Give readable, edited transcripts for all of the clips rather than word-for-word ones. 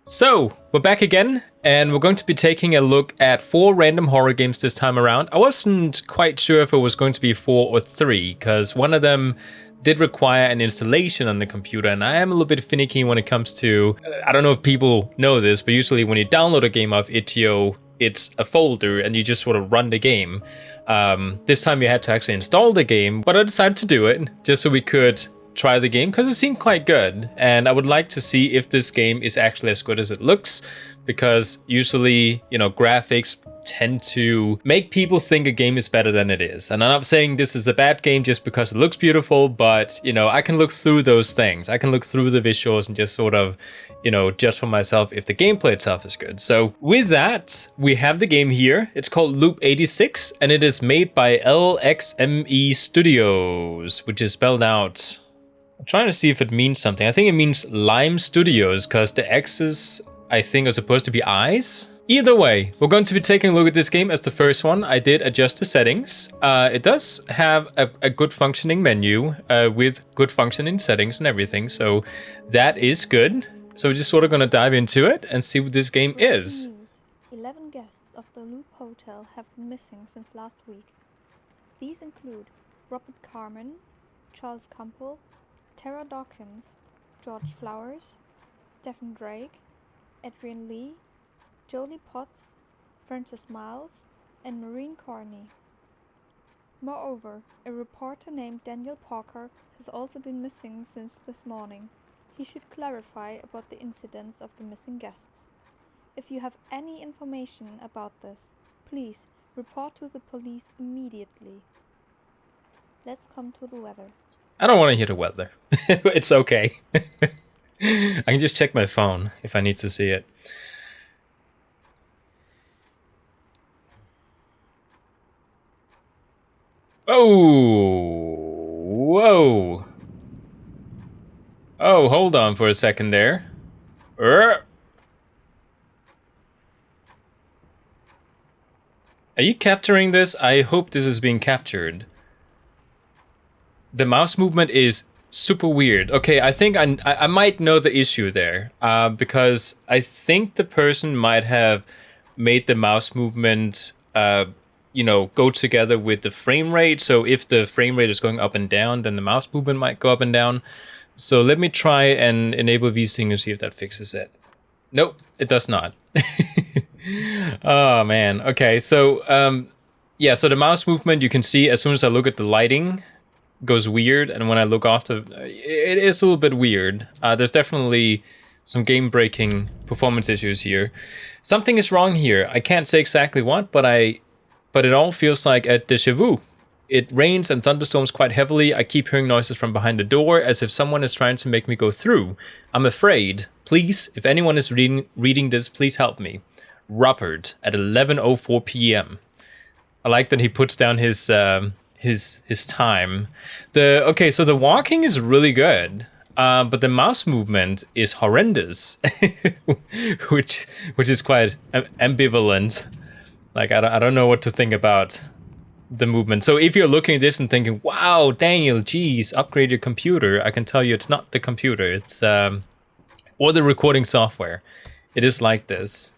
So, we're back again, and we're going to be taking a look at 4 random horror games this time around. I wasn't quite sure if it was going to be 4 or 3, because one of them did require an installation on the computer, and I am a little bit finicky when it comes to... I don't know if people know this, but usually when you download a game off itch.io, it's a folder, and you just sort of run the game. This time you had to actually install the game, but I decided to do it, just so we could try the game because it seemed quite good, and I would like to see if this game is actually as good as it looks, because usually, you know, graphics tend to make people think a game is better than it is. And I'm not saying this is a bad game just because it looks beautiful, but, you know, I can look through those things. I can look through the visuals and just sort of, you know, judge for myself if the gameplay itself is good. So with that, we have the game here. It's called Loop 86, and it is made by LXME Studios, which is spelled out... I'm trying to see if it means something. I think it means Lime Studios, because the X's, I think, are supposed to be eyes. Either way, we're going to be taking a look at this game as the first one. I did adjust the settings. It does have a good functioning menu with good functioning settings and everything, so that is good. So we're just sort of going to dive into it and see what this game is. 11 guests of the Loop Hotel have been missing since last week. These include Robert Carmen, Charles Campbell, Tara Dawkins, George Flowers, Stephen Drake, Adrian Lee, Jolie Potts, Francis Miles, and Maureen Corney. Moreover, a reporter named Daniel Parker has also been missing since this morning. He should clarify about the incidents of the missing guests. If you have any information about this, please report to the police immediately. Let's come to the weather. I don't want to hear the weather. It's okay. I can just check my phone if I need to see it. Oh, whoa. Oh, hold on for a second there. Are you capturing this? I hope this is being captured. The mouse movement is super weird. Okay, I think I might know the issue there, because I think the person might have made the mouse movement, you know, go together with the frame rate. So if the frame rate is going up and down, then the mouse movement might go up and down. So let me try and enable VSync and see if that fixes it. Nope, it does not. Oh man. Okay, so yeah, so the mouse movement, you can see as soon as I look at the lighting, goes weird, and when I look off the, it is a little bit weird. There's definitely some game-breaking performance issues here. Something is wrong here. I can't say exactly what, but it all feels like a déjà vu. It rains and thunderstorms quite heavily. I keep hearing noises from behind the door, as if someone is trying to make me go through. I'm afraid. Please, if anyone is reading this, please help me. Robert at 11:04 p.m. I like that he puts down his time. Okay, so the walking is really good, but the mouse movement is horrendous, which is quite ambivalent. Like I don't know what to think about the movement. So if you're looking at this and thinking, "Wow, Daniel, geez, upgrade your computer," I can tell you it's not the computer. It's or the recording software. It is like this.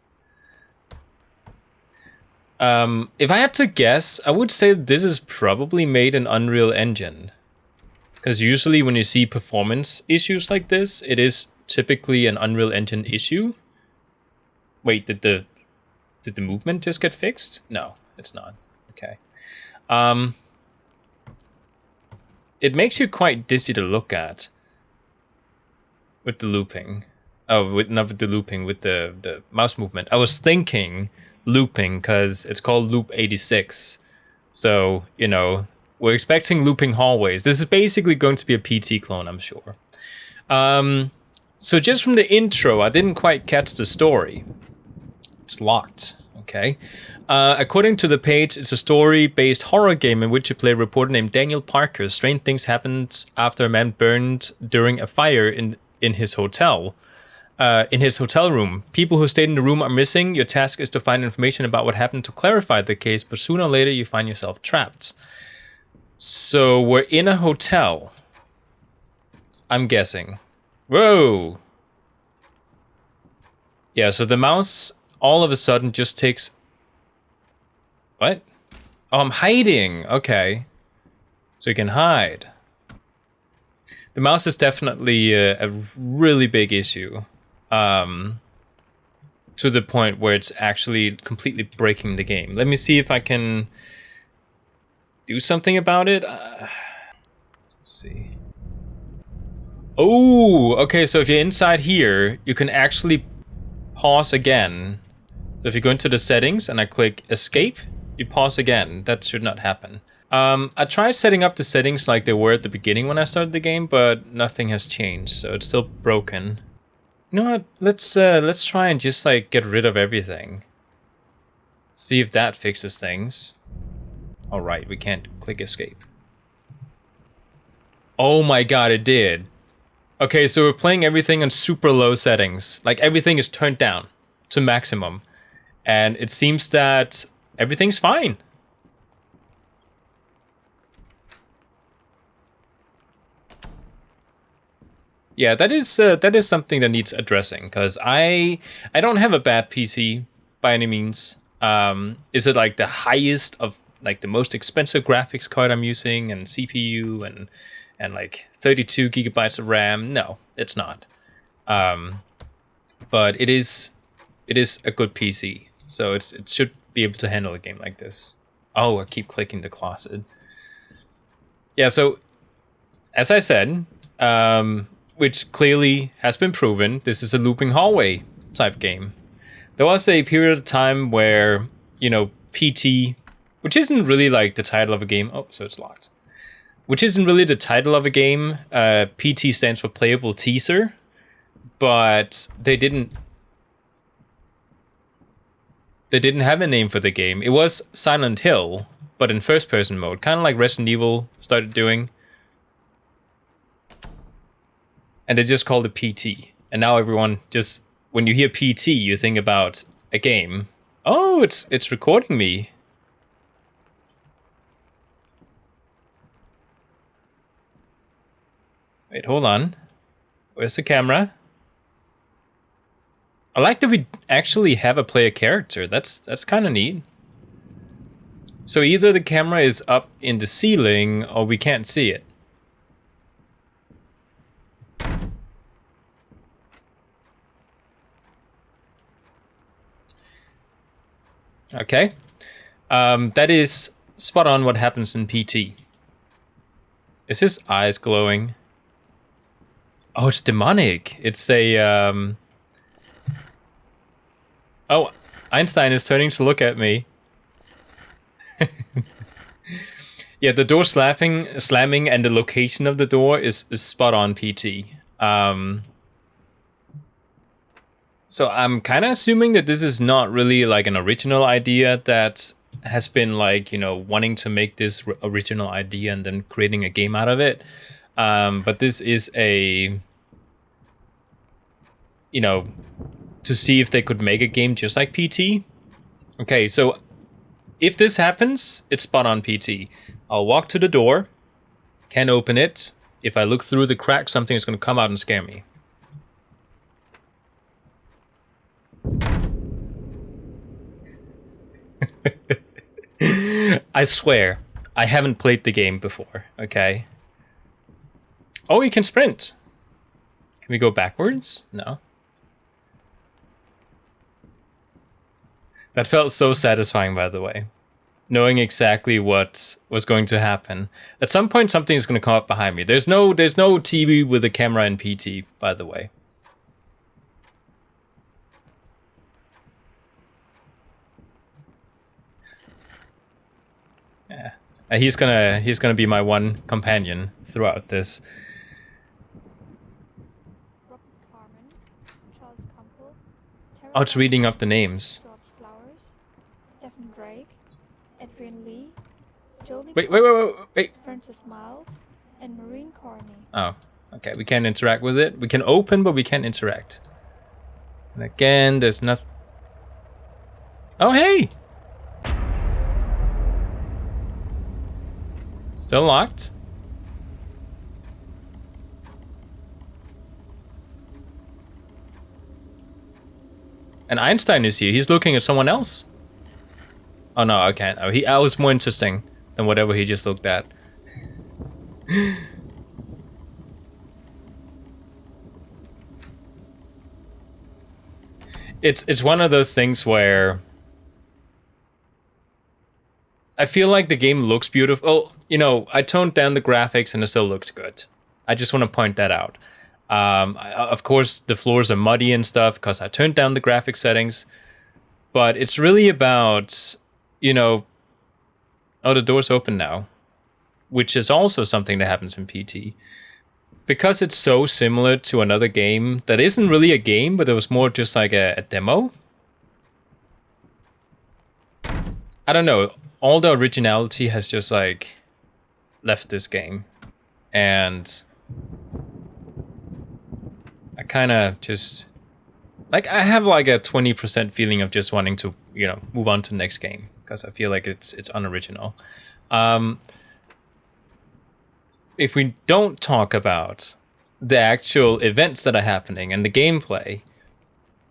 If I had to guess, I would say this is probably made in Unreal Engine. Because usually when you see performance issues like this, it is typically an Unreal Engine issue. Wait, did the movement just get fixed? No, it's not. Okay. It makes you quite dizzy to look at with the looping. Oh, not with the looping, with the mouse movement. I was thinking looping because it's called Loop 86. So, you know, we're expecting looping hallways. This is basically going to be a PT clone, I'm sure. So just from the intro, I didn't quite catch the story. It's locked, okay. According to the page, it's a story-based horror game in which you play a reporter named Daniel Parker. Strange things happened after a man burned during a fire in his hotel. In his hotel room. People who stayed in the room are missing. Your task is to find information about what happened to clarify the case, but sooner or later you find yourself trapped. So we're in a hotel. I'm guessing. Whoa! Yeah, so the mouse all of a sudden just takes... What? Oh, I'm hiding. Okay. So you can hide. The mouse is definitely a really big issue. To the point where it's actually completely breaking the game. Let me see if I can do something about it. Let's see. Oh, okay, so if you're inside here, you can actually pause again. So if you go into the settings and I click escape, you pause again. That should not happen. I tried setting up the settings like they were at the beginning when I started the game, but nothing has changed, so it's still broken. You know what? Let's try and just like get rid of everything. See if that fixes things. All right, we can't click escape. Oh my god, it did. Okay, so we're playing everything on super low settings. Like everything is turned down to maximum. And it seems that everything's fine. Yeah, that is something that needs addressing, because I don't have a bad PC by any means. Is it like the highest of like the most expensive graphics card I'm using and CPU and like 32 gigabytes of RAM? No, it's not. But it is a good PC, so it should be able to handle a game like this. Oh, I keep clicking the closet. Yeah, so as I said, which clearly has been proven, this is a looping hallway type game. There was a period of time where, you know, PT, which isn't really like the title of a game. Oh, so it's locked. Which isn't really the title of a game. PT stands for Playable Teaser, but they didn't have a name for the game. It was Silent Hill, but in first-person mode, kind of like Resident Evil started doing. And they just called it PT. And now everyone just, when you hear PT, you think about a game. Oh, it's recording me. Wait, hold on. Where's the camera? I like that we actually have a player character. That's kind of neat. So either the camera is up in the ceiling or we can't see it. Okay. That is spot on what happens in PT. Is his eyes glowing? Oh, it's demonic. It's a, Oh, Einstein is turning to look at me. Yeah, the door slamming and the location of the door is spot on PT. So I'm kind of assuming that this is not really like an original idea that has been like, you know, wanting to make this original idea and then creating a game out of it. But this is a, you know, to see if they could make a game just like PT. Okay, so if this happens, it's spot on PT. I'll walk to the door, can open it. If I look through the crack, something is going to come out and scare me. I swear, I haven't played the game before, okay? Oh, you can sprint. Can we go backwards? No. That felt so satisfying, by the way. Knowing exactly what was going to happen. At some point, something is going to come up behind me. There's no TV with a camera in PT, by the way. Yeah, he's gonna be my one companion throughout this. Oh, it's reading up the names. Wait. Francis Miles and Maureen Carney. Oh, okay. We can't interact with it. We can open, but we can't interact. And again, there's nothing. Oh, hey! Still locked. And Einstein is here. He's looking at someone else. Oh no, I can't. Oh, I was more interesting than whatever he just looked at. It's one of those things where I feel like the game looks beautiful. You know, I toned down the graphics and it still looks good. I just want to point that out. Of course, the floors are muddy and stuff because I turned down the graphic settings. But it's really about, you know... Oh, the door's open now. Which is also something that happens in PT. Because it's so similar to another game that isn't really a game, but it was more just like a demo. I don't know. All the originality has just like left this game. And I kind of just... Like, I have like a 20% feeling of just wanting to, you know, move on to the next game. Because I feel like it's unoriginal. If we don't talk about the actual events that are happening and the gameplay,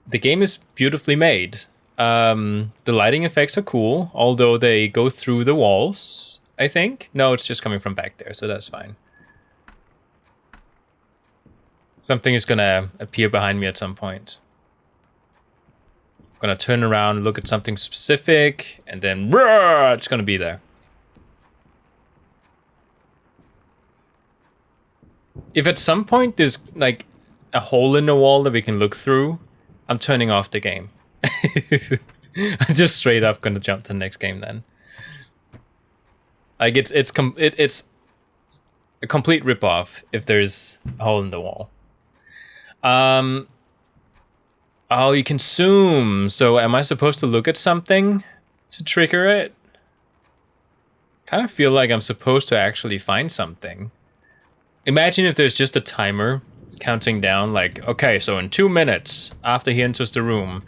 the game is beautifully made. The lighting effects are cool, although they go through the walls, I think. No, it's just coming from back there, so that's fine. Something is gonna appear behind me at some point. I'm gonna turn around, look at something specific, and then roar, it's gonna be there. If at some point there's like a hole in the wall that we can look through, I'm turning off the game. I'm just straight up gonna jump to the next game then. Like it's a complete ripoff if there's a hole in the wall. Oh, you can zoom. So am I supposed to look at something to trigger it? Kind of feel like I'm supposed to actually find something. Imagine if there's just a timer counting down, like, okay, so in 2 minutes after he enters the room,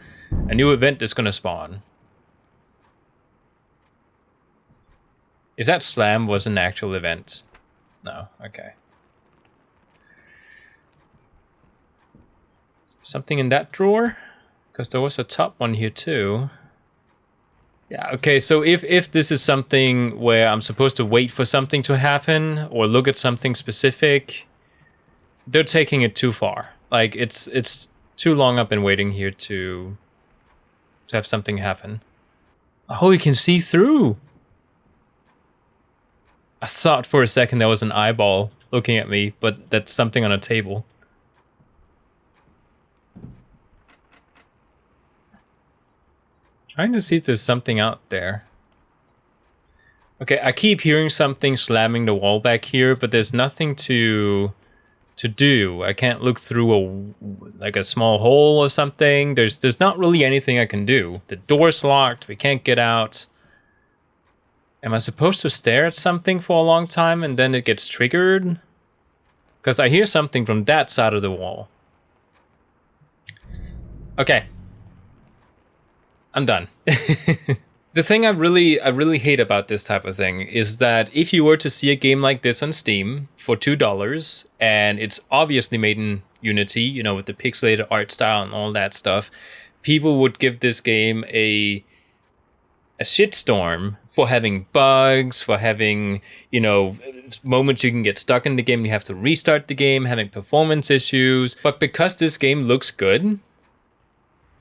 a new event is gonna spawn. If that slam was an actual event. No, okay. Something in that drawer? Because there was a top one here too. Yeah, okay, so if this is something where I'm supposed to wait for something to happen or look at something specific, they're taking it too far. Like, it's too long I've been waiting here to have something happen. Oh, you can see through! I thought for a second there was an eyeball looking at me, but that's something on a table. Trying to see if there's something out there. Okay, I keep hearing something slamming the wall back here, but there's nothing to do. I can't look through a small hole or something. There's not really anything I can do. The door's locked. We can't get out. Am I supposed to stare at something for a long time and then it gets triggered? Because I hear something from that side of the wall. Okay. I'm done. The thing I really hate about this type of thing is that if you were to see a game like this on Steam for $2, and it's obviously made in Unity, you know, with the pixelated art style and all that stuff, people would give this game a shitstorm for having bugs, for having, you know, moments you can get stuck in the game, you have to restart the game, having performance issues. But because this game looks good,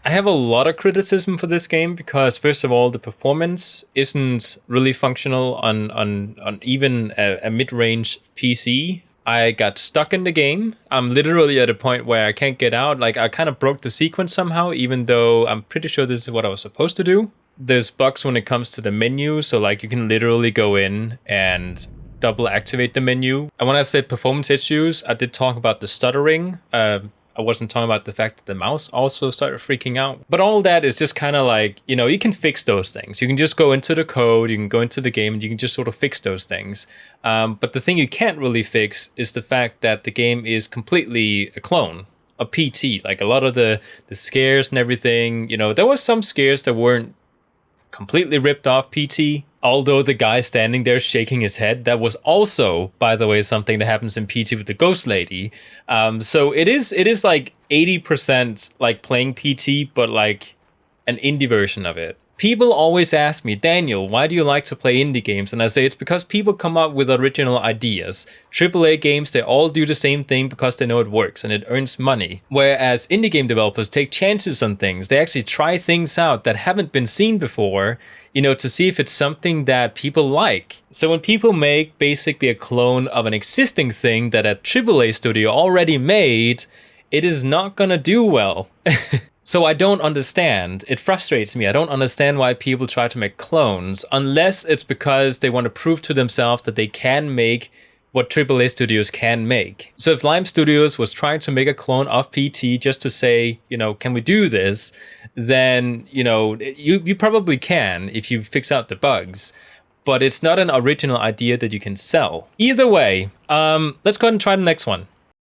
I have a lot of criticism for this game because, first of all, the performance isn't really functional on even a mid-range PC. I got stuck in the game. I'm literally at a point where I can't get out. Like, I kind of broke the sequence somehow, even though I'm pretty sure this is what I was supposed to do. There's bugs when it comes to the menu, so like you can literally go in and double activate the menu. And when I said performance issues, I did talk about the stuttering. I wasn't talking about the fact that the mouse also started freaking out. But all that is just kind of like, you know, you can fix those things. You can just go into the code, you can go into the game, and you can just sort of fix those things. But the thing you can't really fix is the fact that the game is completely a clone, a PT. Like a lot of the scares and everything, you know, there were some scares that weren't completely ripped off PT. Although the guy standing there shaking his head, that was also, by the way, something that happens in PT with the ghost lady. So it is like 80% like playing PT, but like an indie version of it. People always ask me, Daniel, why do you like to play indie games? And I say it's because people come up with original ideas. AAA games, they all do the same thing because they know it works and it earns money. Whereas indie game developers take chances on things. They actually try things out that haven't been seen before, you know, to see if it's something that people like. So when people make basically a clone of an existing thing that a AAA studio already made, it is not gonna do well. So I don't understand. It frustrates me. I don't understand why people try to make clones unless it's because they want to prove to themselves that they can make what AAA studios can make. So if Lime Studios was trying to make a clone of PT just to say, you know, can we do this? Then, you know, you probably can if you fix out the bugs. But it's not an original idea that you can sell. Either way, let's go ahead and try the next one.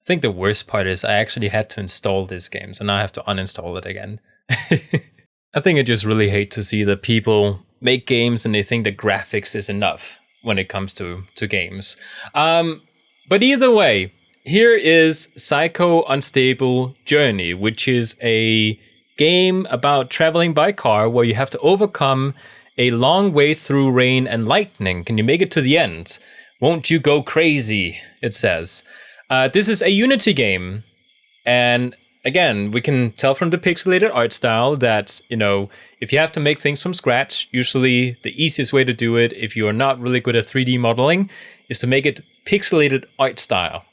I think the worst part is I actually had to install this game, so now I have to uninstall it again. I think I just really hate to see that people make games and they think the graphics is enough when it comes to games. But either way, here is Psycho Unstable Journey, which is a game about traveling by car where you have to overcome a long way through rain and lightning. Can you make it to the end? Won't you go crazy? It says. This is a Unity game, and again, we can tell from the pixelated art style that, you know, if you have to make things from scratch, usually the easiest way to do it, if you are not really good at 3D modeling, is to make it pixelated art style.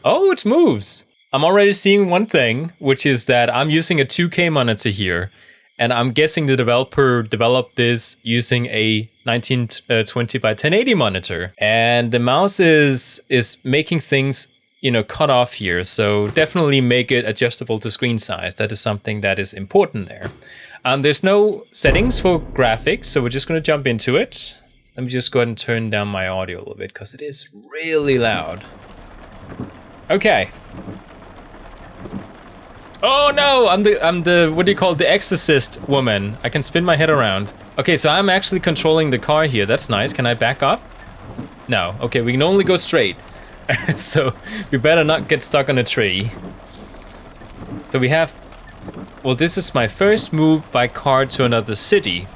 Oh, it moves! I'm already seeing one thing, which is that I'm using a 2K monitor here, and I'm guessing the developer developed this using a 1920 by 1080 monitor. And the mouse is making things, you know, cut off here. So definitely make it adjustable to screen size. That is something that is important there. There's no settings for graphics, so we're just going to jump into it. Let me just go ahead and turn down my audio a little bit because it is really loud. Okay. Oh no, I'm the what do you call it, the exorcist woman. I can spin my head around. Okay, so I'm actually controlling the car here. That's nice. Can I back up? No. Okay, we can only go straight. So we better not get stuck on a tree. So we have, well, this is my first move by car to another city.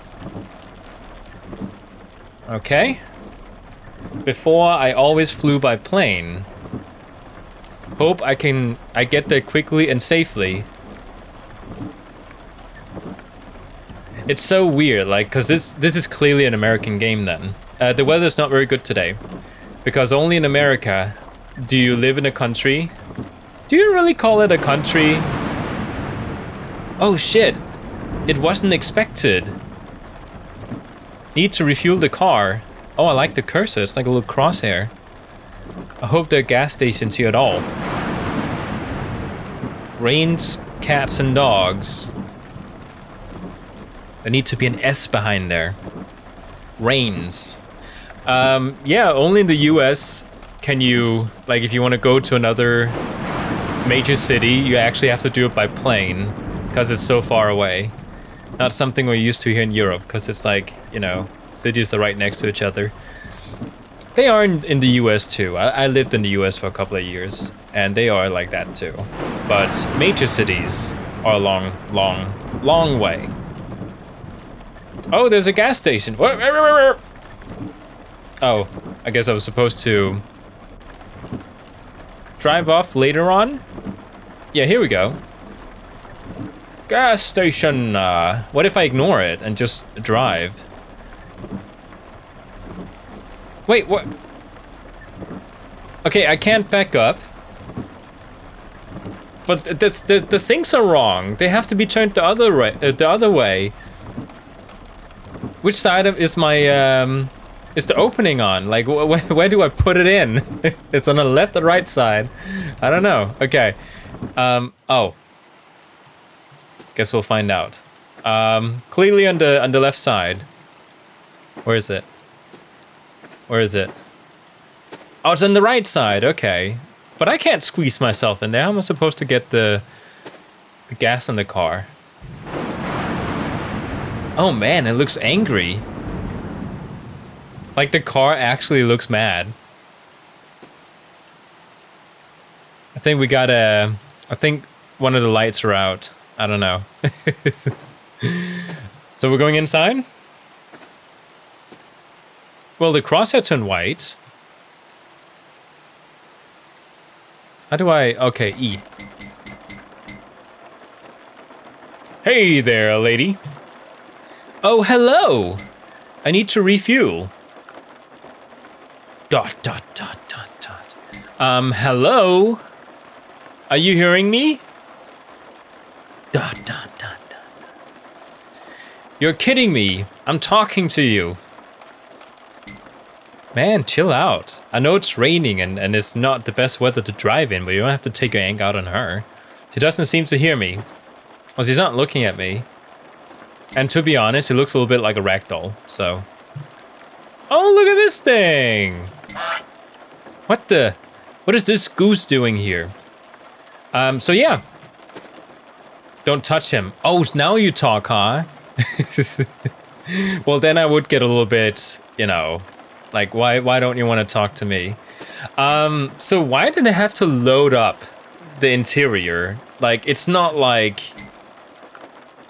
Okay. Before I always flew by plane. Hope I get there quickly and safely. It's so weird, like, because this is clearly an American game then. The weather's not very good today. Because only in America do you live in a country. Do you really call it a country? Oh shit. It wasn't expected. Need to refuel the car. Oh, I like the cursor. It's like a little crosshair. I hope there are gas stations here at all. Rains, cats, and dogs. There needs to be an S behind there. Rains. Yeah, only in the US can you, like, if you want to go to another major city, you actually have to do it by plane because it's so far away. Not something we're used to here in Europe because it's like, you know, cities are right next to each other. They are in the US too. I lived in the US for a couple of years, and they are like that too. But major cities are a long way. Oh, there's a gas station. Oh, I guess I was supposed to drive off later on? Yeah, here we go. Gas station. What if I ignore it and just drive? Wait, what? Okay, I can't back up. But the things are wrong. They have to be turned the other way. Which side of is my is the opening on? Like, where do I put it in? It's on the left or right side. I don't know. Okay. Oh. Guess we'll find out. Clearly on the left side. Where is it? Where is it? Oh, it's on the right side. Okay. But I can't squeeze myself in there. How am I supposed to get the gas in the car? Oh man, it looks angry. Like the car actually looks mad. I think we got I think one of the lights are out. I don't know. So we're going inside? Well, the crosshair turned white. How do I... Okay, E. Hey there, lady. Oh, hello. I need to refuel. ... Hello? Are you hearing me? ... You're kidding me. I'm talking to you. Man, chill out. I know it's raining and it's not the best weather to drive in, but you don't have to take your anger out on her. She doesn't seem to hear me. Well, she's not looking at me. And to be honest, he looks a little bit like a ragdoll, so... Oh, look at this thing! What the... What is this goose doing here? So yeah. Don't touch him. Oh, now you talk, huh? Well, then I would get a little bit, you know... Like, why don't you want to talk to me? So why did I have to load up the interior? Like, it's not like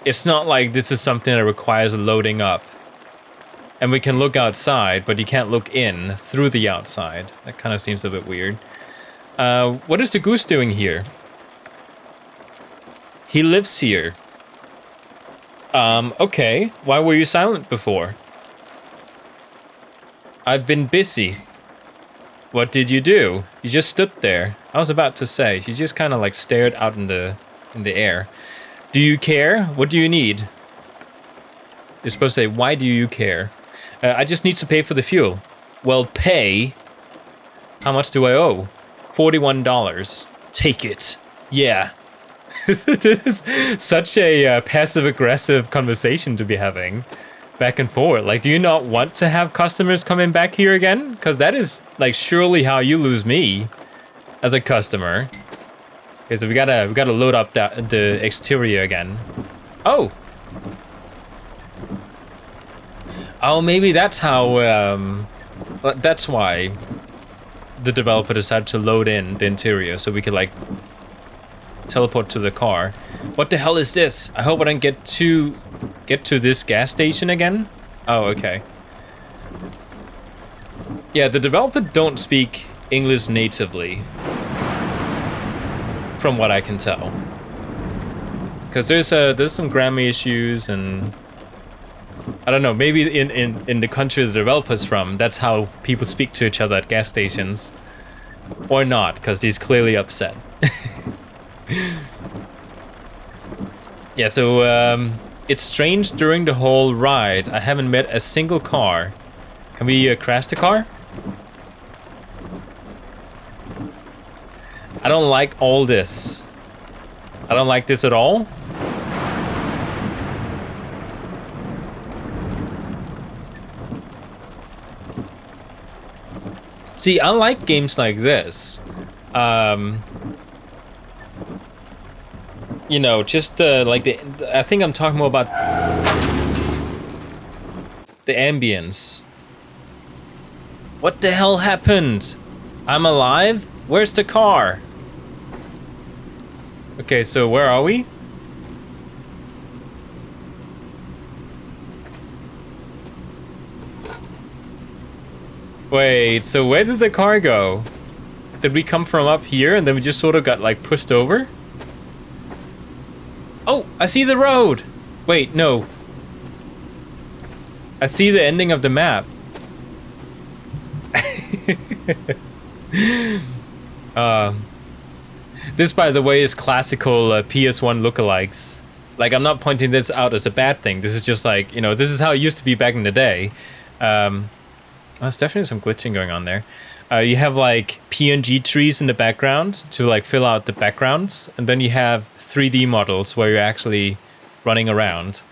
this is something that requires loading up. And we can look outside, but you can't look in through the outside. That kind of seems a bit weird. What is the goose doing here? He lives here. Okay. Why were you silent before? I've been busy. What did you do? You just stood there. I was about to say, she just kind of like stared out in the air. Do you care? What do you need? You're supposed to say, why do you care? I just need to pay for the fuel. Well, pay? How much do I owe? $41. Take it. Yeah. This is such a passive-aggressive conversation to be having. Back and forth. Like, do you not want to have customers coming back here again? Because that is, like, surely how you lose me as a customer. Okay, so we gotta load up the exterior again. Oh! Oh, maybe that's how, that's why the developer decided to load in the interior, so we could, like, teleport to the car. What the hell is this? I hope I don't get to this gas station again? Oh, okay. Yeah, the developer don't speak English natively. From what I can tell. Because there's some grammar issues and... I don't know, maybe in the country the developer's from, that's how people speak to each other at gas stations. Or not, because he's clearly upset. Yeah, so, it's strange during the whole ride, I haven't met a single car. Can we crash the car? I don't like all this. I don't like this at all. See, I like games like this. You know, just like I think I'm talking more about the ambience. What the hell happened? I'm alive? Where's the car? Okay, so where are we? Wait, so where did the car go? Did we come from up here and then we just sort of got like pushed over? Oh, I see the road! Wait, no. I see the ending of the map. This, by the way, is classical PS1 lookalikes. Like, I'm not pointing this out as a bad thing. This is just like, you know, this is how it used to be back in the day. There's definitely some glitching going on there. You have like PNG trees in the background to like fill out the backgrounds, and then you have 3D models where you're actually running around.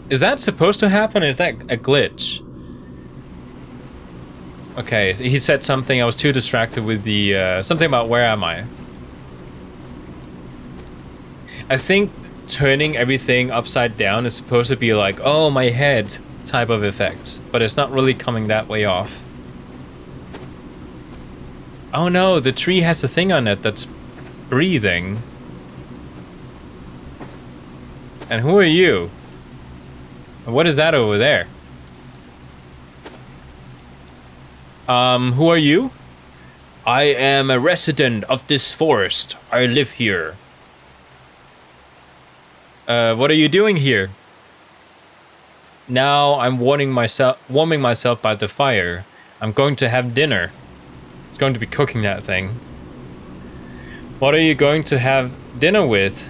Is that supposed to happen? Is that a glitch? Okay, he said something. I was too distracted with the something about where am I? I think turning everything upside down is supposed to be like, oh, my head type of effect, but it's not really coming that way off. Oh no, the tree has a thing on it that's breathing. And who are you? And what is that over there? Who are you? I am a resident of this forest. I live here. What are you doing here? Now I'm warming myself by the fire. I'm going to have dinner. It's going to be cooking that thing. What are you going to have dinner with?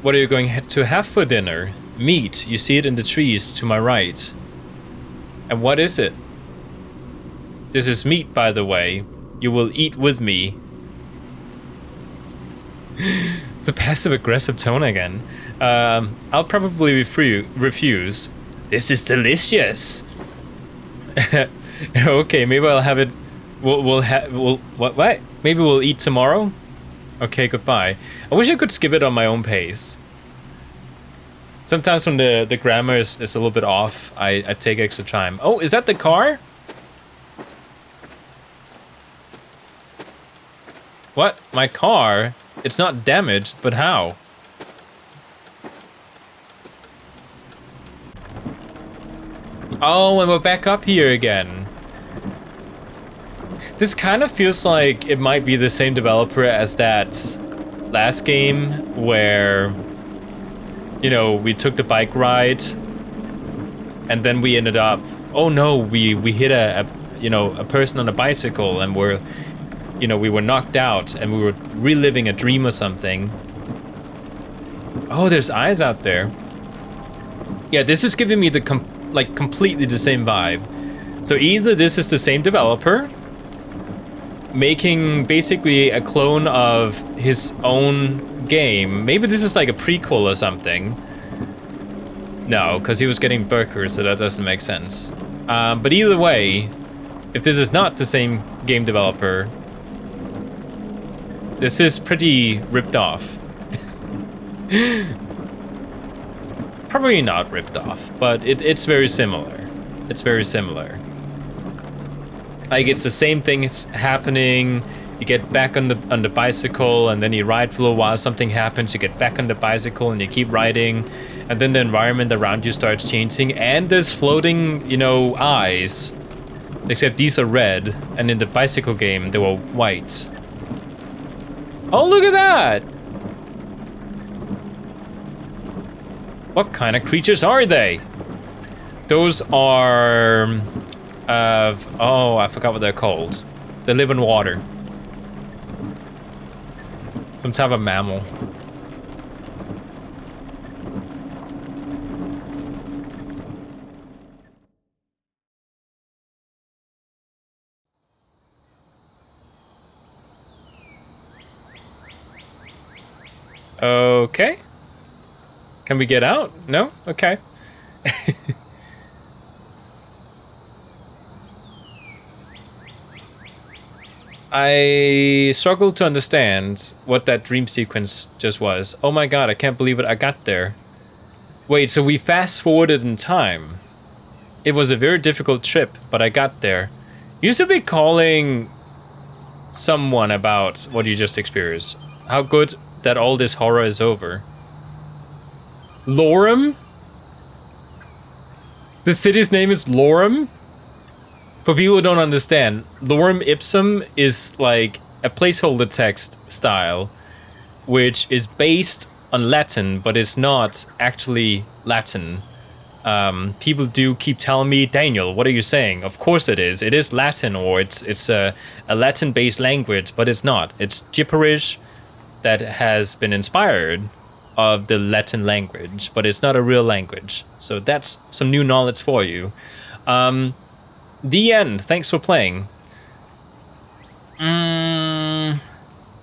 What are you going to have for dinner? Meat. You see it in the trees to my right. And what is it? This is meat, by the way. You will eat with me. The passive-aggressive tone again. I'll probably refuse. This is delicious. Okay, maybe I'll have it. What? Maybe we'll eat tomorrow. Okay, goodbye. I wish I could skip it on my own pace. Sometimes when the grammar is a little bit off, I take extra time. Oh, is that the car? What? My car? It's not damaged, but how? Oh, and we're back up here again. This kind of feels like it might be the same developer as that last game where, you know, we took the bike ride and then we ended up, oh no, we hit a person on a bicycle and we were knocked out and we were reliving a dream or something. Oh, there's eyes out there. Yeah, this is giving me the completely the same vibe. So either this is the same developer making basically a clone of his own game. Maybe this is like a prequel or something. No, because he was getting burgers, so that doesn't make sense. But either way, if this is not the same game developer, this is pretty ripped off. Probably not ripped off, but it's very similar. It's very similar. Like, it's the same things happening. You get back on the bicycle, and then you ride for a little while. Something happens. You get back on the bicycle, and you keep riding, and then the environment around you starts changing. And there's floating, eyes. Except these are red, and in the bicycle game they were white. Oh, look at that! What kind of creatures are they? Those are... oh, I forgot what they're called. They live in water. Some type of mammal. Okay. Can we get out? No? Okay. I struggle to understand what that dream sequence just was. Oh my god, I can't believe it. I got there. Wait, so we fast forwarded in time. It was a very difficult trip, but I got there. You should be calling someone about what you just experienced. How good that all this horror is over. Lorem? The city's name is Lorem? For people who don't understand, Lorem Ipsum is like a placeholder text style, which is based on Latin, but is not actually Latin. People do keep telling me, Daniel, what are you saying? Of course it is. It is Latin, or it's a Latin-based language, but it's not. It's gibberish that has been inspired of the Latin language, but it's not a real language. So that's some new knowledge for you. The end. Thanks for playing. I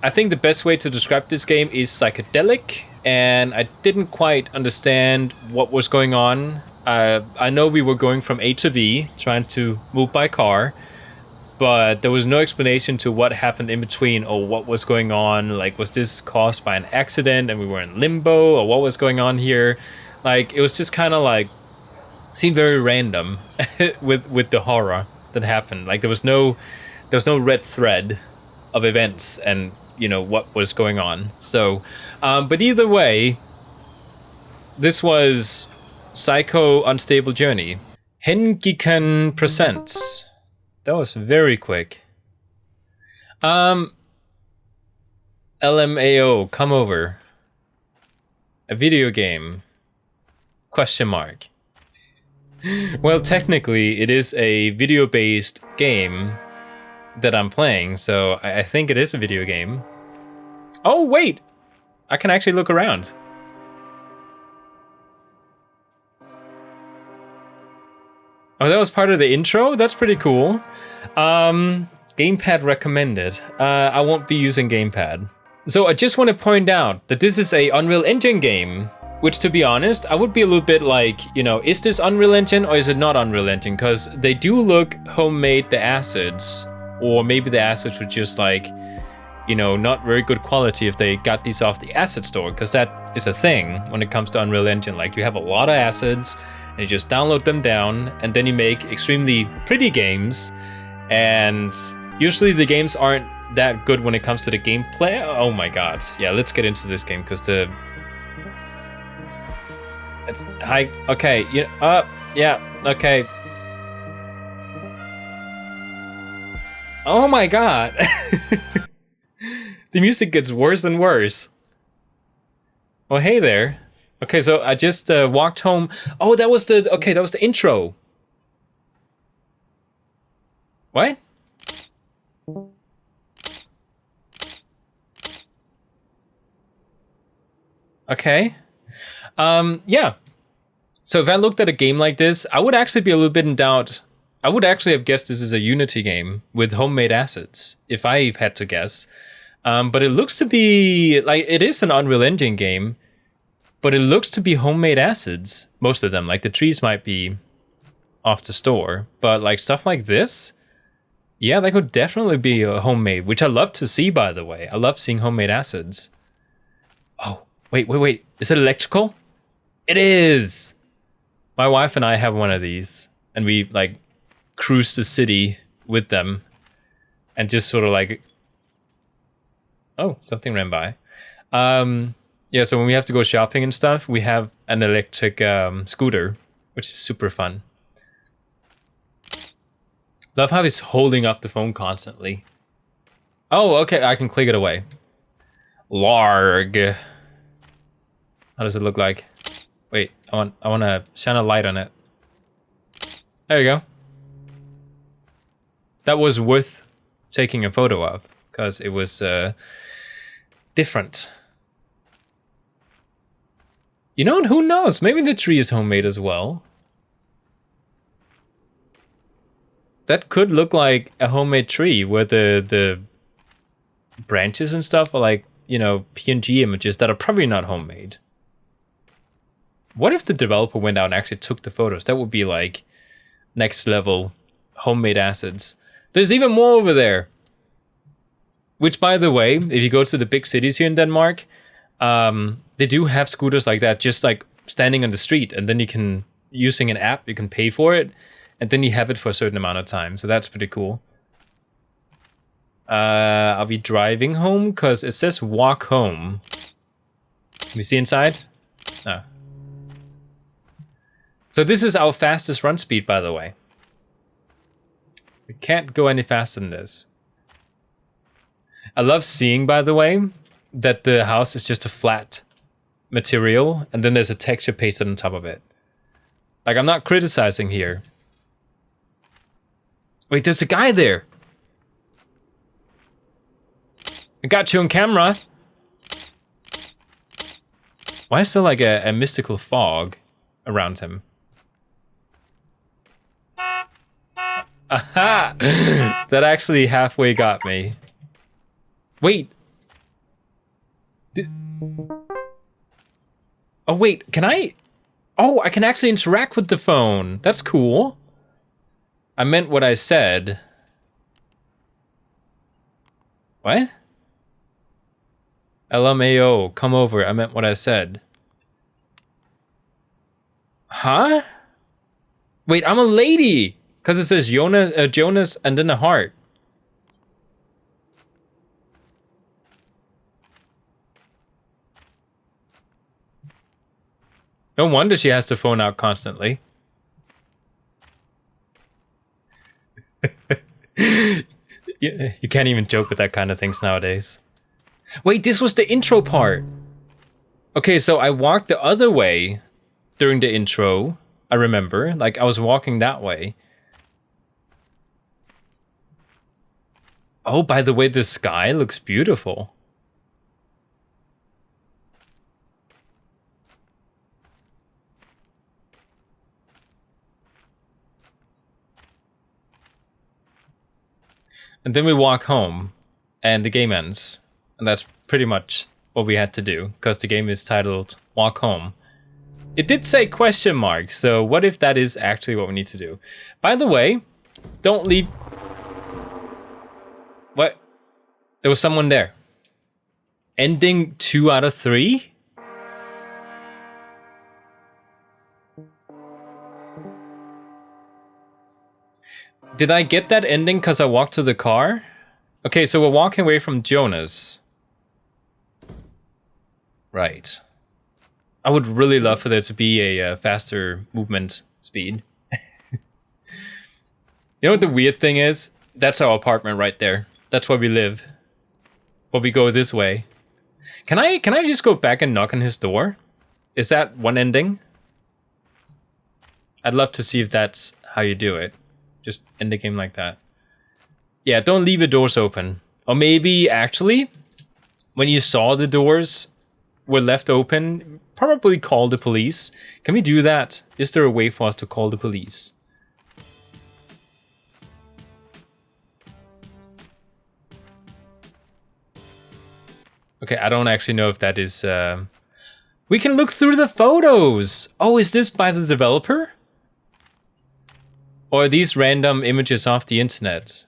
think the best way to describe this game is psychedelic, and I didn't quite understand what was going on. I know we were going from A to B, trying to move by car, but there was no explanation to what happened in between or what was going on. Like, was this caused by an accident and we were in limbo, or what was going on here? Like, it was just kind of like, seemed very random with the horror. that happened. Like there was no red thread of events and what was going on. So, but either way, this was Psycho Unstable Journey. Hengikan Presents. That was very quick. LMAO, come over. A video game? Question mark. Well, technically, it is a video-based game that I'm playing, so I think it is a video game. Oh, wait! I can actually look around. Oh, that was part of the intro? That's pretty cool. Gamepad recommended. I won't be using gamepad. So I just want to point out that this is a Unreal Engine game, which, to be honest, I would be a little bit like, is this Unreal Engine or is it not Unreal Engine? Because they do look homemade, the assets, or maybe the assets were just like, not very good quality if they got these off the asset store, because that is a thing when it comes to Unreal Engine. Like, you have a lot of assets and you just download them down and then you make extremely pretty games, and usually the games aren't that good when it comes to the gameplay. Oh my god. Yeah, let's get into this game because it's high. Okay, yeah, okay. Oh my god. The music gets worse and worse. Oh, hey there. Okay, so I just walked home. Oh, that was the intro. What? Okay. Yeah. So if I looked at a game like this, I would actually be a little bit in doubt. I would actually have guessed this is a Unity game with homemade assets, if I had to guess. But it looks to be, like, it is an Unreal Engine game, but it looks to be homemade assets, most of them. Like, the trees might be off the store, but, like, stuff like this, yeah, that could definitely be a homemade, which I love to see, by the way. I love seeing homemade assets. Oh, wait. Is it electrical? It is! My wife and I have one of these, and we, like, cruise the city with them, and just sort of like... Oh, something ran by. Yeah, so when we have to go shopping and stuff, we have an electric scooter, which is super fun. Love how he's holding up the phone constantly. Oh, okay, I can click it away. Larg. How does it look like? Wait, I want to shine a light on it. There you go. That was worth taking a photo of, because it was different. And who knows? Maybe the tree is homemade as well. That could look like a homemade tree where the branches and stuff are like, PNG images that are probably not homemade. What if the developer went out and actually took the photos? That would be like next level homemade assets. There's even more over there. Which, by the way, if you go to the big cities here in Denmark, they do have scooters like that, just like standing on the street, and then you can, using an app, you can pay for it, and then you have it for a certain amount of time. So that's pretty cool. I'll be driving home because it says walk home. Can we see inside? No. So this is our fastest run speed, by the way. We can't go any faster than this. I love seeing, by the way, that the house is just a flat material, and then there's a texture pasted on top of it. Like, I'm not criticizing here. Wait, there's a guy there. I got you on camera. Why is there like a mystical fog around him? Aha! That actually halfway got me. Wait. Oh, wait, can I? Oh, I can actually interact with the phone. That's cool. I meant what I said. What? LMAO, come over. I meant what I said. Huh? Wait, I'm a lady. Because it says Jonas and then a heart. No wonder she has to phone out constantly. You can't even joke with that kind of things nowadays. Wait, this was the intro part. Okay, so I walked the other way during the intro. I remember, like I was walking that way. Oh, by the way, the sky looks beautiful. And then we walk home, and the game ends. And that's pretty much what we had to do, because the game is titled Walk Home. It did say question mark, so what if that is actually what we need to do? By the way, don't leave... What? There was someone there. Ending 2 out of 3? Did I get that ending because I walked to the car? Okay, so we're walking away from Jonas. Right. I would really love for there to be a faster movement speed. You know what the weird thing is? That's our apartment right there. That's where we live. But we go this way. Can I just go back and knock on his door? Is that one ending? I'd love to see if that's how you do it. Just end the game like that. Yeah, don't leave the doors open. Or maybe, actually, when you saw the doors were left open, probably call the police. Can we do that? Is there a way for us to call the police? Okay, I don't actually know if that is... We can look through the photos! Oh, is this by the developer? Or are these random images off the internet?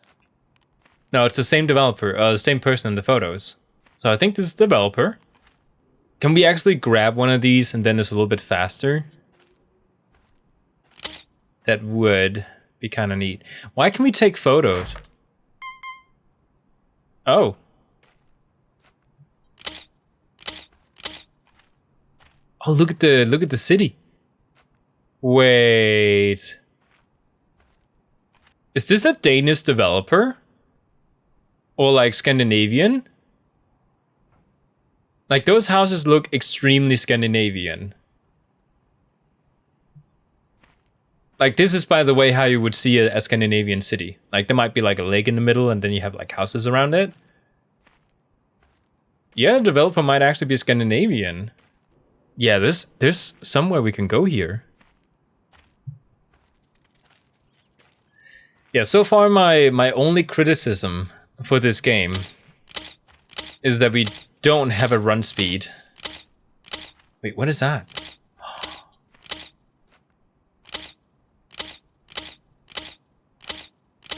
No, it's the same developer, the same person in the photos. So I think this is the developer. Can we actually grab one of these and then it's a little bit faster? That would be kind of neat. Why can we take photos? Oh. Oh, look at the city. Wait. Is this a Danish developer? Or like Scandinavian? Like those houses look extremely Scandinavian. Like this is, by the way, how you would see a Scandinavian city. Like there might be like a lake in the middle and then you have like houses around it. Yeah, the developer might actually be Scandinavian. Yeah, there's somewhere we can go here. Yeah, so far my only criticism for this game is that we don't have a run speed. Wait, what is that?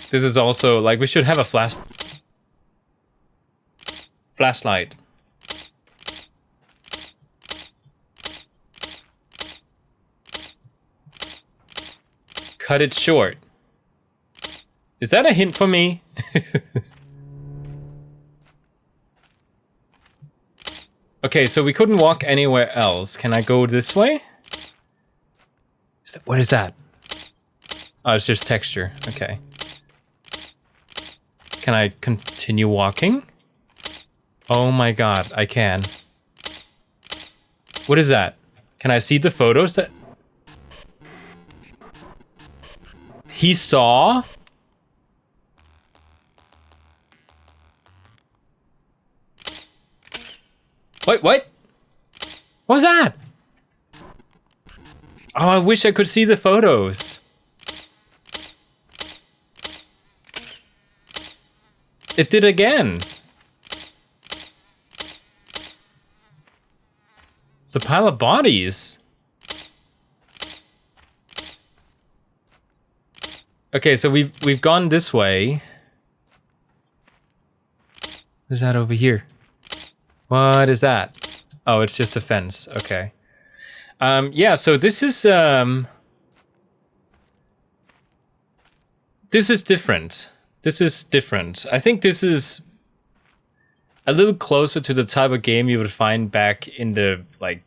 This is also, like, we should have a flashlight. Cut it short. Is that a hint for me? Okay, so we couldn't walk anywhere else. Can I go this way? What is that? Oh, it's just texture. Okay. Can I continue walking? Oh my god, I can. What is that? Can I see the photos that... He saw? Wait, what? What was that? Oh, I wish I could see the photos. It did again. It's a pile of bodies. Okay, so we've gone this way. What is that over here? What is that? Oh, it's just a fence. Okay. Yeah, so this is This is different. This is different. I think this is a little closer to the type of game you would find back in the, like,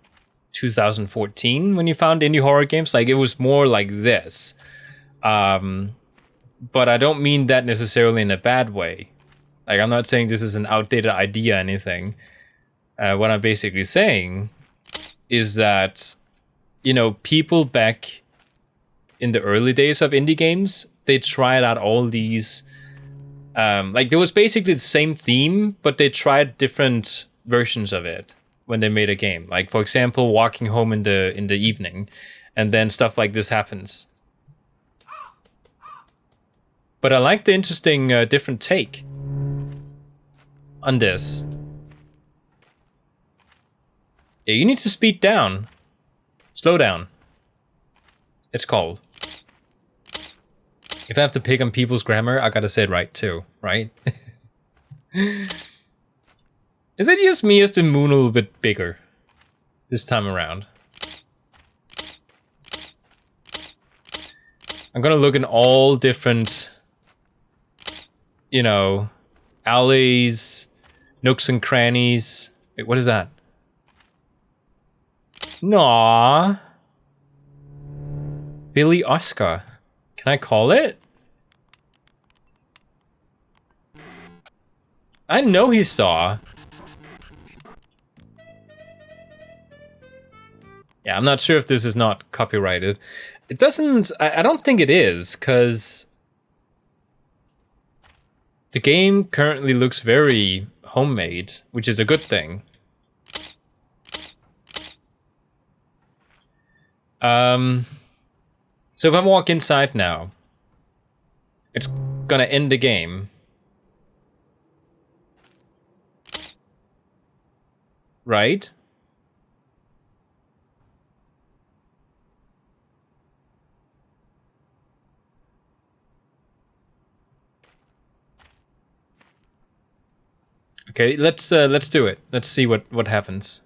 2014 when you found indie horror games. Like, it was more like this. But I don't mean that necessarily in a bad way. Like, I'm not saying this is an outdated idea or anything. What I'm basically saying is that, you know, people back in the early days of indie games, they tried out all these, like, there was basically the same theme, but they tried different versions of it when they made a game. Like, for example, walking home in the evening, and then stuff like this happens. But I like the interesting different take on this. Yeah, you need to speed down. Slow down. It's called. If I have to pick on people's grammar, I gotta say it right too, right? Is it just me, or is the moon a little bit bigger this time around? I'm gonna look in all different, you know, alleys, nooks and crannies. Wait, what is that? Naw. Billy Oscar. Can I call it? I know he saw. Yeah, I'm not sure if this is not copyrighted. It doesn't... I don't think it is, because the game currently looks very homemade, which is a good thing. So if I walk inside now, it's gonna end the game. Right? Okay, let's do it. Let's see what happens.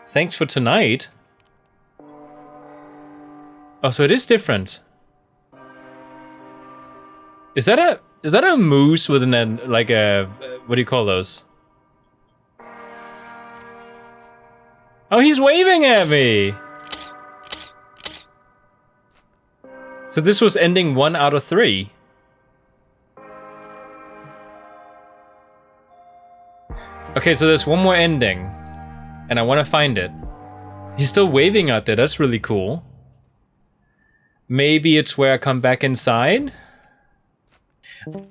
Thanks for tonight. Oh, so it is different. Is that a moose with an like a what do you call those? Oh, he's waving at me. So this was ending 1 out of 3. Okay, so there's one more ending. And I want to find it. He's still waving out there, that's really cool. Maybe it's where I come back inside?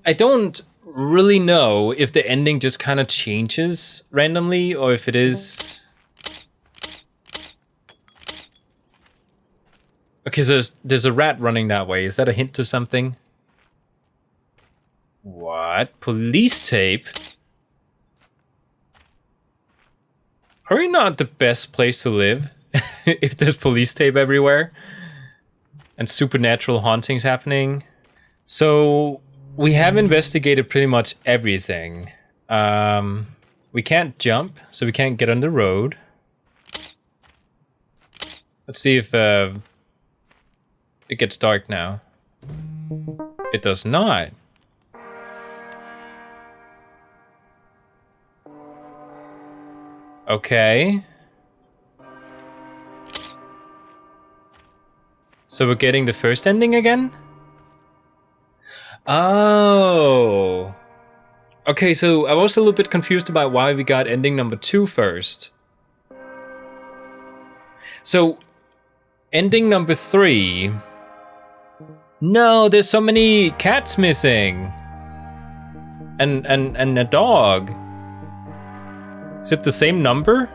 I don't really know if the ending just kind of changes randomly, or if it is... Okay, so there's a rat running that way. Is that a hint to something? What? Police tape? Probably not the best place to live if there's police tape everywhere and supernatural hauntings happening. So we have investigated pretty much everything. We can't jump, so we can't get on the road. Let's see if it gets dark now. It does not. Okay. So we're getting the first ending again? Oh. Okay, so I was a little bit confused about why we got ending number 2 first. So, ending number 3... No, there's so many cats missing. And a dog. Is it the same number?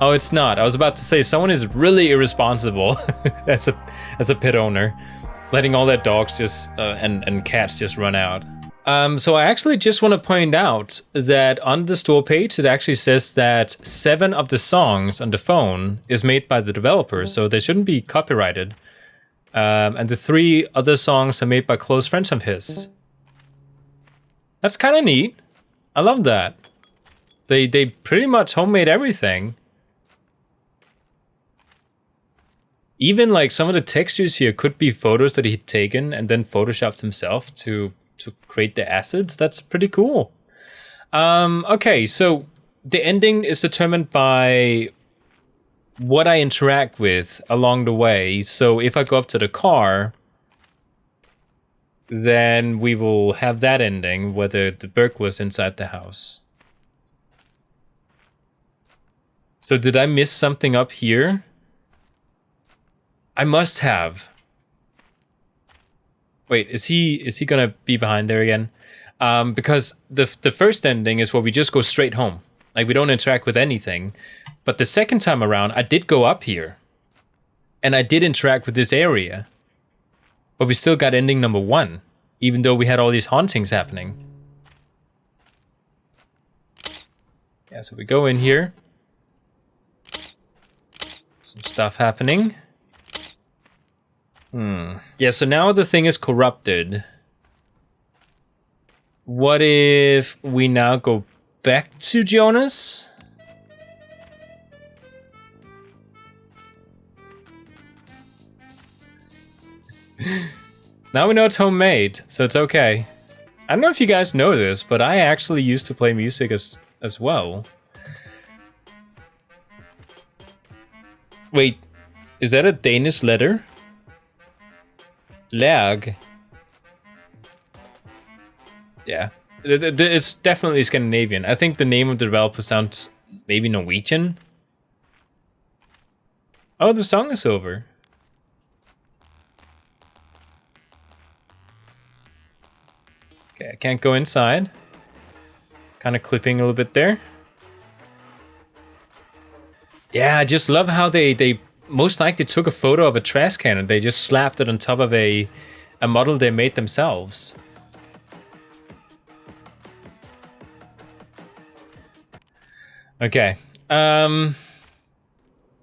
Oh, it's not. I was about to say someone is really irresponsible as a pet owner, letting all their dogs just and cats just run out. So I actually just want to point out that on the store page it actually says that 7 of the songs on the phone is made by the developer, so they shouldn't be copyrighted. And the 3 other songs are made by close friends of his. That's kind of neat. I love that. They pretty much homemade everything. Even like some of the textures here could be photos that he'd taken and then photoshopped himself to create the assets. That's pretty cool. Okay, so the ending is determined by what I interact with along the way. So if I go up to the car, then we will have that ending, whether the burglar's inside the house. So did I miss something up here? I must have. Wait, is he gonna be behind there again? Because the first ending is where we just go straight home. Like, we don't interact with anything. But the second time around, I did go up here. And I did interact with this area. But we still got ending number 1. Even though we had all these hauntings happening. Yeah, so we go in here. Some stuff happening. Yeah, so now the thing is corrupted. What if we now go back to Jonas? Now we know it's homemade, so it's okay. I don't know if you guys know this, but I actually used to play music as well. Wait, is that a Danish letter? Lag. Yeah, it's definitely Scandinavian. I think the name of the developer sounds maybe Norwegian. Oh, the song is over. Okay, I can't go inside. Kind of clipping a little bit there. Yeah, I just love how they most likely took a photo of a trash can and they just slapped it on top of a model they made themselves. Okay.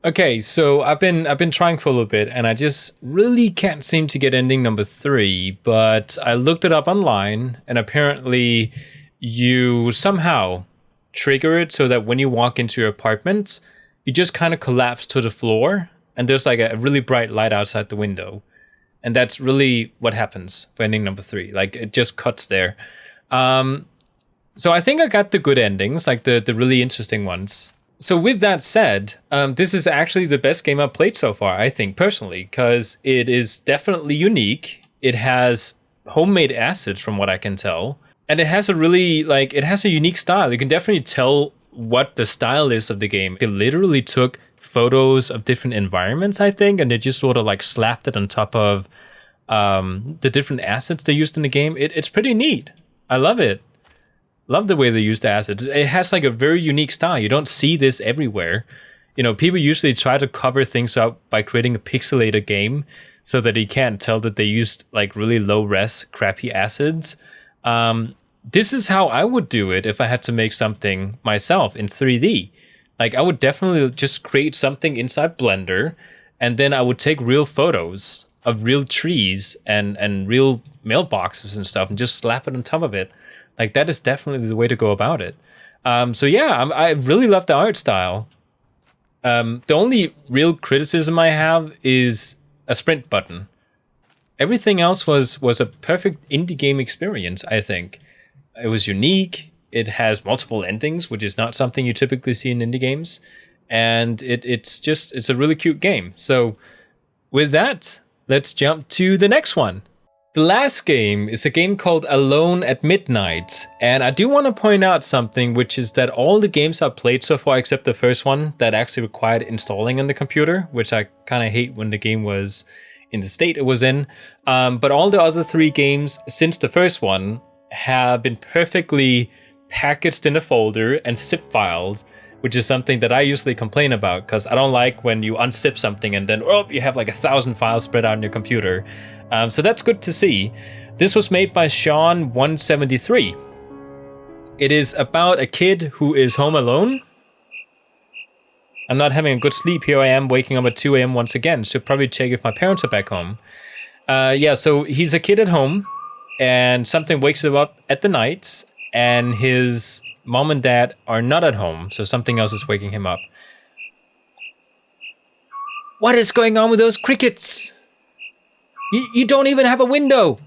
Okay, so I've been trying for a little bit and I just really can't seem to get ending number 3, but I looked it up online and apparently you somehow trigger it so that when you walk into your apartment, you just kind of collapse to the floor and there's like a really bright light outside the window. And that's really what happens for ending number 3. Like, it just cuts there. So I think I got the good endings, like the really interesting ones. So with that said, this is actually the best game I've played so far, I think, personally, because it is definitely unique. It has homemade assets from what I can tell. And it has a really, it has a unique style. You can definitely tell what the style is of the game. It literally took photos of different environments, I think, and they just sort of slapped it on top of the different assets they used in the game. It's pretty neat. I love it. Love the way they use the assets. It has a very unique style. You don't see this everywhere. You know, people usually try to cover things up by creating a pixelated game so that you can't tell that they used really low res, crappy assets. This is how I would do it if I had to make something myself in 3D. I would definitely just create something inside Blender, and then I would take real photos of real trees and real mailboxes and stuff and just slap it on top of it. That is definitely the way to go about it. So yeah, I really love the art style. The only real criticism I have is a sprint button. Everything else was a perfect indie game experience, I think. It was unique. It has multiple endings, which is not something you typically see in indie games. And it's a really cute game. So with that, let's jump to the next one. The last game is a game called Alone at Midnight, and I do want to point out something, which is that all the games I've played so far, except the first one that actually required installing on the computer, which I kind of hate when the game was in the state it was in, but all the other 3 games since the first one have been perfectly packaged in a folder and zip filed, which is something that I usually complain about because I don't like when you unzip something and then you have 1,000 files spread out on your computer. So that's good to see. This was made by Sean173. It is about a kid who is home alone. I'm not having a good sleep. Here I am waking up at 2 a.m. once again. Should probably check if my parents are back home. So he's a kid at home and something wakes him up at the night and his mom and dad are not at home. So something else is waking him up. What is going on with those crickets? You don't even have a window.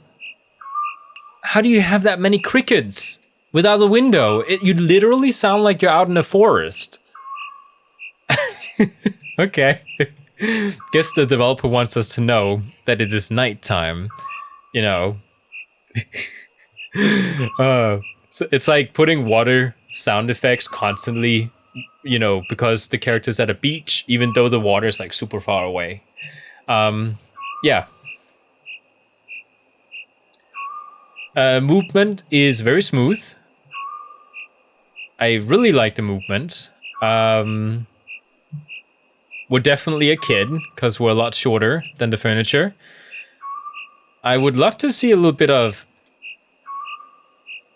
How do you have that many crickets without a window? You literally sound like you're out in a forest. Okay. Guess the developer wants us to know that it is nighttime, you know. So it's like putting water sound effects constantly, you know, because the character's at a beach, even though the water is like super far away. Yeah. Movement is very smooth. I really like the movement. We're definitely a kid, because we're a lot shorter than the furniture. I would love to see a little bit of,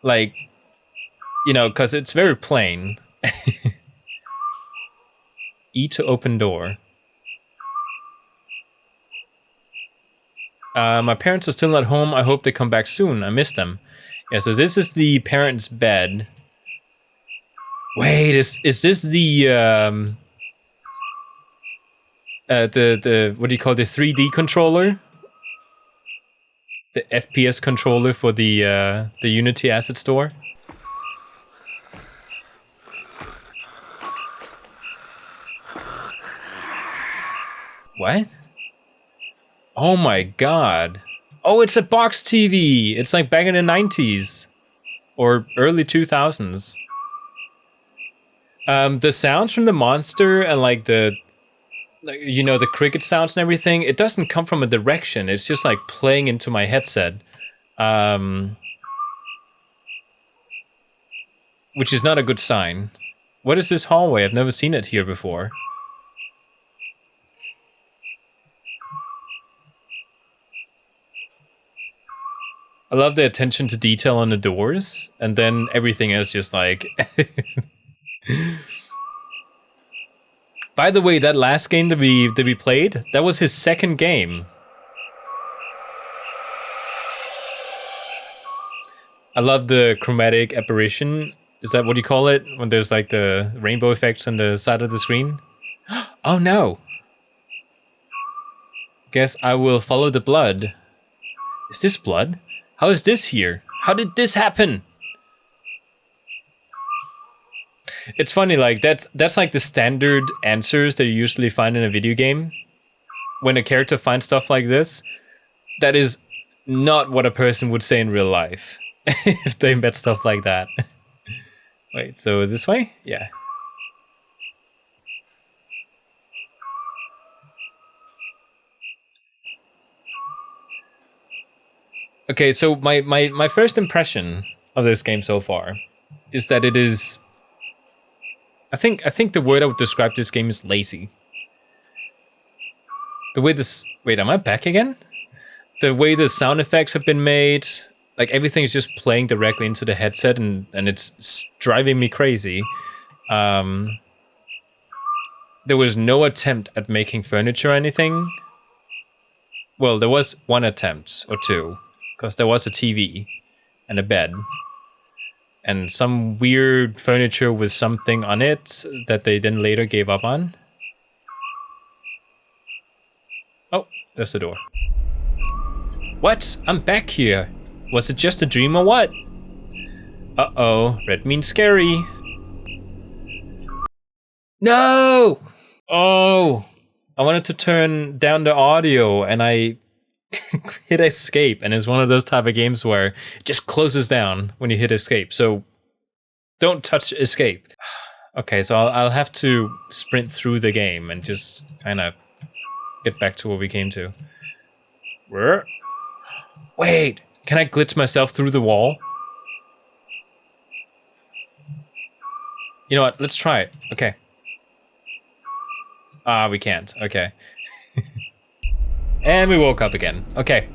like, you know, because it's very plain. E to open door. My parents are still not home. I hope they come back soon. I miss them. Yeah, so this is the parents' bed. Wait, is this the what do you call it, the 3D controller? The FPS controller for the Unity asset store? What? Oh my god. Oh, it's a box TV. It's like back in the 90s or early 2000s. The sounds from the monster and like the, you know, the cricket sounds and everything, it doesn't come from a direction. It's just like playing into my headset. Which is not a good sign. What is this hallway? I've never seen it here before. I love the attention to detail on the doors, and then everything is just like... By the way, that last game that we played, that was his second game. I love the chromatic aberration. Is that what you call it? When there's like the rainbow effects on the side of the screen? Oh no! Guess I will follow the blood. Is this blood? How is this here? How did this happen? It's funny, like that's like the standard answers that you usually find in a video game. When a character finds stuff like this, that is not what a person would say in real life if they met stuff like that. Wait, so this way? Yeah. Okay, so my first impression of this game so far is that it is... I think the word I would describe this game is lazy. The way this... Wait, am I back again? The way the sound effects have been made, like everything is just playing directly into the headset and it's driving me crazy. There was no attempt at making furniture or anything. Well, there was one attempt or two, because there was a TV and a bed. And some weird furniture with something on it that they then later gave up on. Oh, there's the door. What? I'm back here. Was it just a dream or what? Uh-oh, red means scary. No! Oh! I wanted to turn down the audio and I hit escape, and it's one of those type of games where it just closes down when you hit escape, so don't touch escape. Okay, so I'll have to sprint through the game and just kind of get back to what we came to. Where? Wait, can I glitch myself through the wall? You know what, let's try it. Okay. Ah, we can't. Okay. And we woke up again. Okay.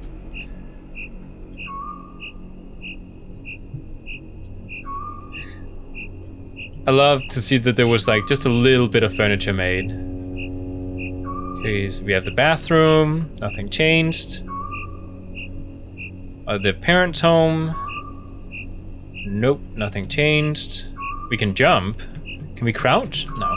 I love to see that there was like just a little bit of furniture made. Okay, so we have the bathroom. Nothing changed. The parents' home. Nope, nothing changed. We can jump. Can we crouch? No.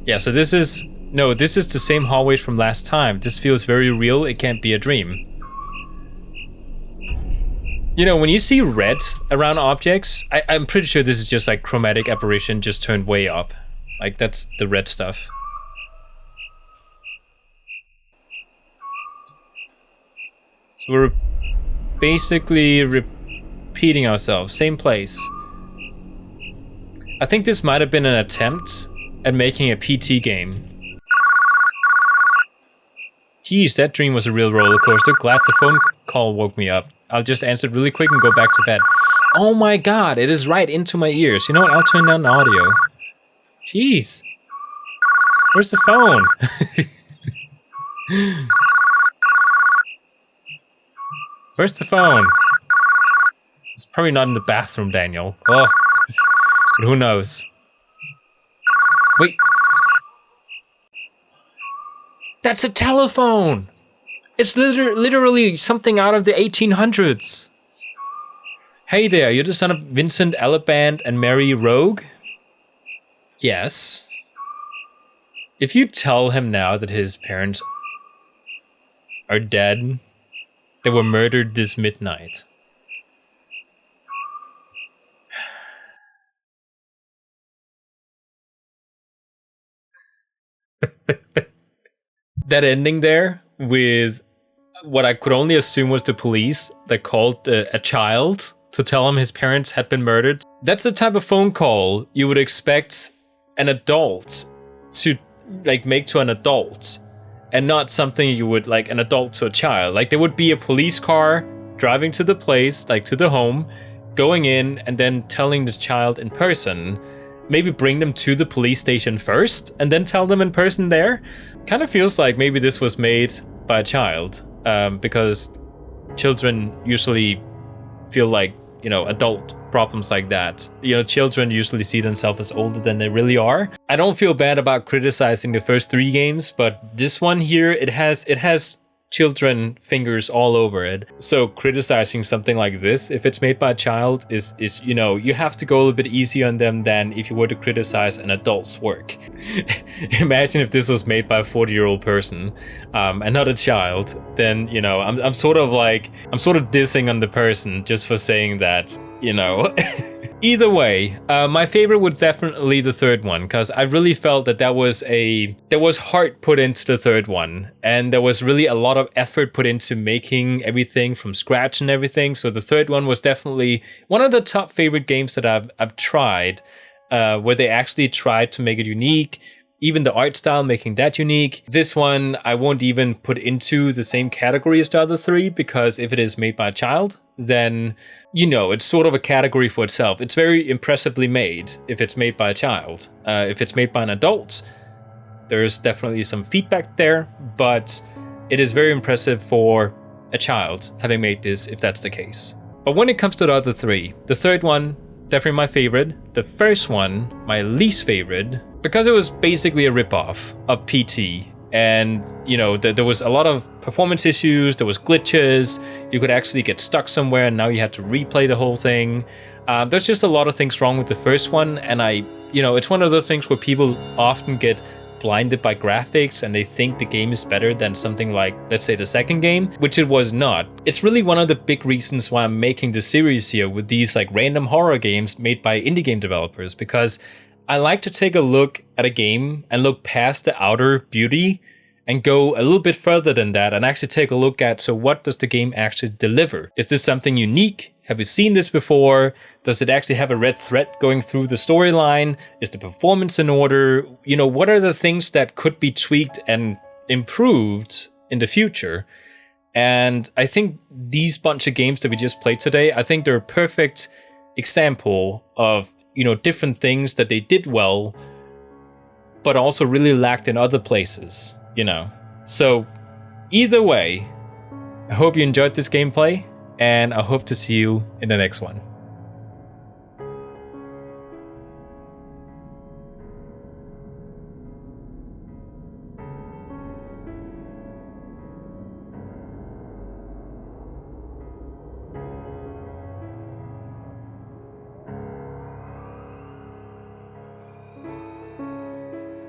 Yeah, so this is the same hallways from last time. This feels very real. It can't be a dream. You know, when you see red around objects, I'm pretty sure this is just like chromatic aberration just turned way up. Like, that's the red stuff. So we're basically repeating ourselves. Same place. I think this might have been an attempt at making a PT game. Jeez, that dream was a real roller coaster. Glad the phone call woke me up. I'll just answer it really quick and go back to bed. Oh my god, it is right into my ears. You know what? I'll turn down the audio. Jeez. Where's the phone? Where's the phone? It's probably not in the bathroom, Daniel. Oh, but who knows? Wait. That's a telephone! It's literally something out of the 1800s. Hey there, you're the son of Vincent Eliband and Mary Rogue? Yes. If you tell him now that his parents are dead, they were murdered this midnight. That ending there with what I could only assume was the police that called a child to tell him his parents had been murdered. That's the type of phone call you would expect an adult to like make to an adult, and not something you would like an adult to a child. Like, there would be a police car driving to the place, like to the home, going in and then telling this child in person. Maybe bring them to the police station first and then tell them in person there. Kind of feels like maybe this was made by a child, because children usually feel like, you know, adult problems like that. You know, children usually see themselves as older than they really are. I don't feel bad about criticizing the first 3 games, but this one here, it has children fingers all over it. So criticizing something like this, if it's made by a child, is you know, you have to go a little bit easier on them than if you were to criticize an adult's work. Imagine if this was made by a 40-year-old person, and not a child. Then, you know, I'm sort of dissing on the person just for saying that, you know. Either way, my favorite was definitely the third one, because I really felt that there was heart put into the third one, and there was really a lot of effort put into making everything from scratch and everything. So the third one was definitely one of the top favorite games that I've tried, where they actually tried to make it unique. Even the art style, making that unique. This one, I won't even put into the same category as the other 3, because if it is made by a child, then, you know, it's sort of a category for itself. It's very impressively made if it's made by a child. If it's made by an adult, there's definitely some feedback there, but it is very impressive for a child having made this, if that's the case. But when it comes to the other 3, the third one, definitely my favorite. The first one, my least favorite, because it was basically a ripoff of PT. And, you know, there was a lot of performance issues, there was glitches, you could actually get stuck somewhere and now you had to replay the whole thing. There's just a lot of things wrong with the first one, and you know, it's one of those things where people often get blinded by graphics and they think the game is better than something like, let's say, the second game, which it was not. It's really one of the big reasons why I'm making the series here with these like random horror games made by indie game developers, because I like to take a look at a game and look past the outer beauty and go a little bit further than that and actually take a look at, so what does the game actually deliver? Is this something unique? Have we seen this before? Does it actually have a red thread going through the storyline? Is the performance in order? You know, what are the things that could be tweaked and improved in the future? And I think these bunch of games that we just played today, I think they're a perfect example of, you know, different things that they did well, but also really lacked in other places, you know. So either way, I hope you enjoyed this gameplay, and I hope to see you in the next one.